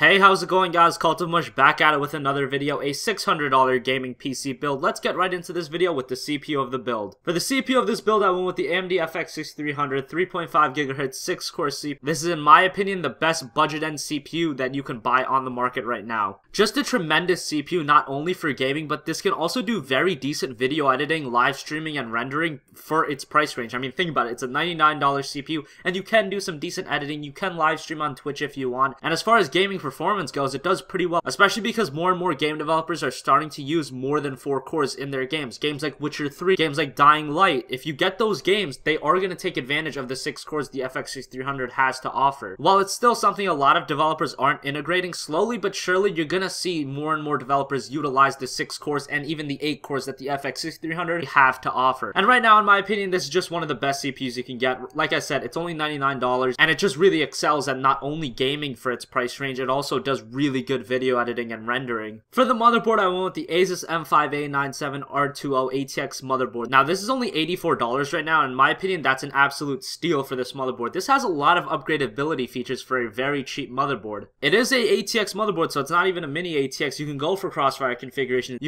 Hey, how's it going, guys? Cultivamush back at it with another video, a $600 gaming PC build. Let's get right into this video with the CPU of the build. For the CPU of this build, I went with the AMD-FX 6300, 3.5 GHz, 6-core CPU. This is, in my opinion, the best budget-end CPU that you can buy on the market right now. Just a tremendous CPU, not only for gaming, but this can also do very decent video editing, live streaming, and rendering for its price range. I mean, think about it. It's a $99 CPU, and you can do some decent editing. You can live stream on Twitch if you want. And as far as gaming performance goes, it does pretty well, especially because more and more game developers are starting to use more than 4 cores in their games. Games like Witcher 3, games like Dying Light. If you get those games, they are going to take advantage of the 6 cores the FX 6300 has to offer. While it's still something a lot of developers aren't integrating, slowly but surely you're going to see more and more developers utilize the 6 cores and even the 8 cores that the FX 6300 have to offer. And right now, in my opinion, this is just one of the best CPUs you can get. Like I said, it's only $99, and it just really excels at not only gaming for its price range, it also does really good video editing and rendering. For the motherboard, I went with the Asus M5A97R20 ATX motherboard. Now, this is only $84 right now. In my opinion, that's an absolute steal for this motherboard. This has a lot of upgradability features for a very cheap motherboard. It is a ATX motherboard, so it's not even a mini ATX. You can go for crossfire configuration.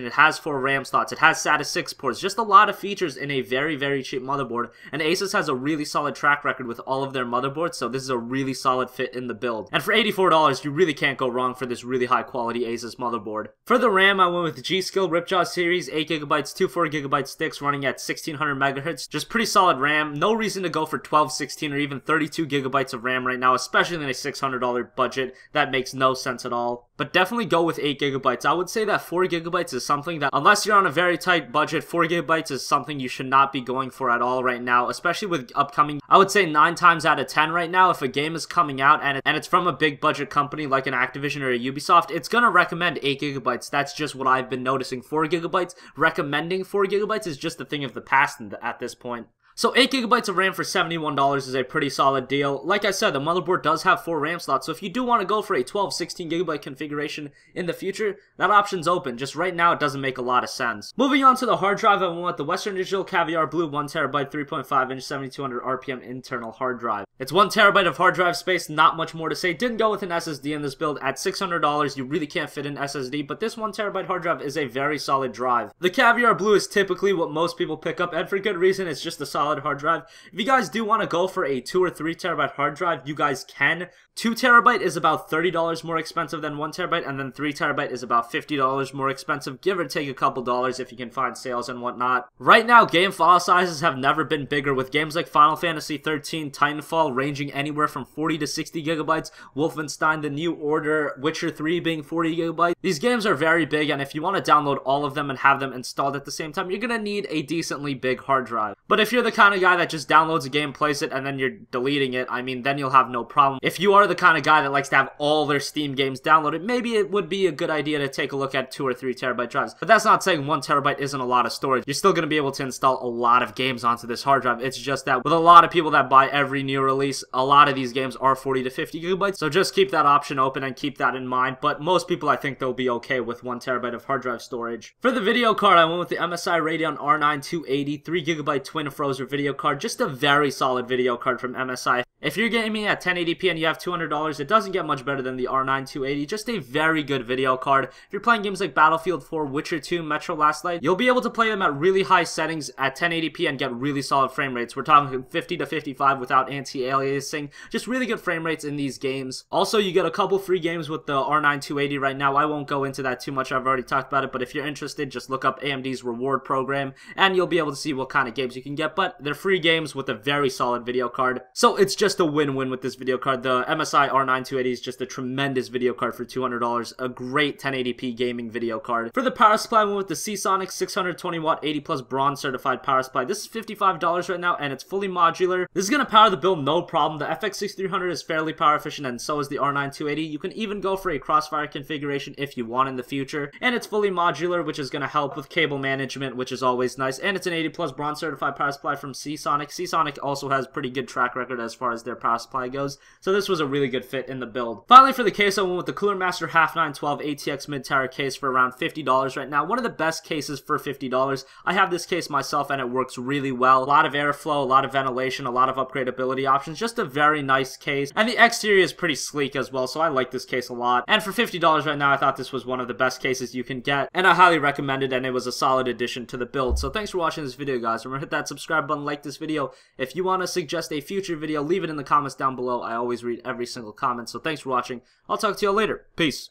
It has 4 RAM slots. It has SATA 6 ports. Just a lot of features in a very, very cheap motherboard. And Asus has a really solid track record with all of their motherboards, so this is a really solid fit in the build. And for $84, you really can't go wrong for this really high quality Asus motherboard. For the RAM, I went with the G.Skill Ripjaws series, 8GB, 2 4GB sticks running at 1600 MHz. Just pretty solid RAM. No reason to go for 12, 16, or even 32GB of RAM right now, especially in a $600 budget. That makes no sense at all. But definitely go with 8GB. I would say that 4GB is something that, unless you're on a very tight budget, 4GB is something you should not be going for at all right now, especially with upcoming, I would say 9 times out of 10 right now, if a game is coming out and it's from a big budget company like an Activision or a Ubisoft, it's gonna recommend 8GB. That's just what I've been noticing. 4GB, recommending 4GB is just a thing of the past at this point. So 8GB of RAM for $71 is a pretty solid deal. Like I said, the motherboard does have 4 RAM slots, so if you do want to go for a 12, 16GB configuration in the future, that option's open. Just right now, it doesn't make a lot of sense. Moving on to the hard drive, I went with the Western Digital Caviar Blue 1TB 3.5-inch 7200 RPM internal hard drive. It's 1TB of hard drive space, not much more to say. Didn't go with an SSD in this build. At $600, you really can't fit an SSD, but this 1TB hard drive is a very solid drive. The Caviar Blue is typically what most people pick up, and for good reason. It's just a solid hard drive. If you guys do want to go for a 2 or 3TB hard drive, you guys can. 2TB is about $30 more expensive than 1TB, and then 3TB is about $50 more expensive, give or take a couple dollars if you can find sales and whatnot. Right now, game file sizes have never been bigger, with games like Final Fantasy 13, Titanfall ranging anywhere from 40 to 60GB, Wolfenstein, The New Order, Witcher 3 being 40GB. These games are very big, and if you want to download all of them and have them installed at the same time, you're gonna need a decently big hard drive. But if you're the kind of guy that just downloads a game, plays it, and then you're deleting it, I mean, then you'll have no problem. If you are the kind of guy that likes to have all their Steam games downloaded, maybe it would be a good idea to take a look at 2 or 3TB drives. But that's not saying 1TB isn't a lot of storage. You're still going to be able to install a lot of games onto this hard drive. It's just that with a lot of people that buy every new release, a lot of these games are 40 to 50GB. So just keep that option open and keep that in mind. But most people, I think, they'll be okay with 1TB of hard drive storage. For the video card, I went with the MSI Radeon R9 280, 3GB twin FROZR video card. Just a very solid video card from MSI. If you're gaming at 1080p and you have $200, it doesn't get much better than the R9 280. Just a very good video card. If you're playing games like Battlefield 4, Witcher 2, Metro Last Light, you'll be able to play them at really high settings at 1080p and get really solid frame rates. We're talking 50 to 55 without anti-aliasing. Just really good frame rates in these games. Also, you get a couple free games with the R9 280 right now. I won't go into that too much. I've already talked about it, but if you're interested, just look up AMD's reward program and you'll be able to see what kind of games you can get. But they're free games with a very solid video card. So it's just a win-win with this video card. The MSI R9 280 is just a tremendous video card for $200. A great 1080p gaming video card. For the power supply, I went with the SeaSonic 620W 80+ bronze certified power supply. This is $55 right now, and it's fully modular. This is going to power the build no problem. The FX 6300 is fairly power efficient, and so is the R9 280. You can even go for a crossfire configuration if you want in the future, and it's fully modular, which is going to help with cable management, which is always nice, and it's an 80+ bronze certified power supply for from SeaSonic. SeaSonic also has pretty good track record as far as their power supply goes, so this was a really good fit in the build. Finally, for the case, I went with the Cooler Master HAF 912 ATX mid-tower case for around $50 right now. One of the best cases for $50. I have this case myself and it works really well. A lot of airflow, a lot of ventilation, a lot of upgradability options. Just a very nice case, and the exterior is pretty sleek as well, so I like this case a lot. And for $50 right now, I thought this was one of the best cases you can get, and I highly recommend it, and it was a solid addition to the build. So thanks for watching this video, guys. Remember, hit that subscribe button, like this video. If you want to suggest a future video, leave it in the comments down below. I always read every single comment, so thanks for watching. I'll talk to you all later. Peace.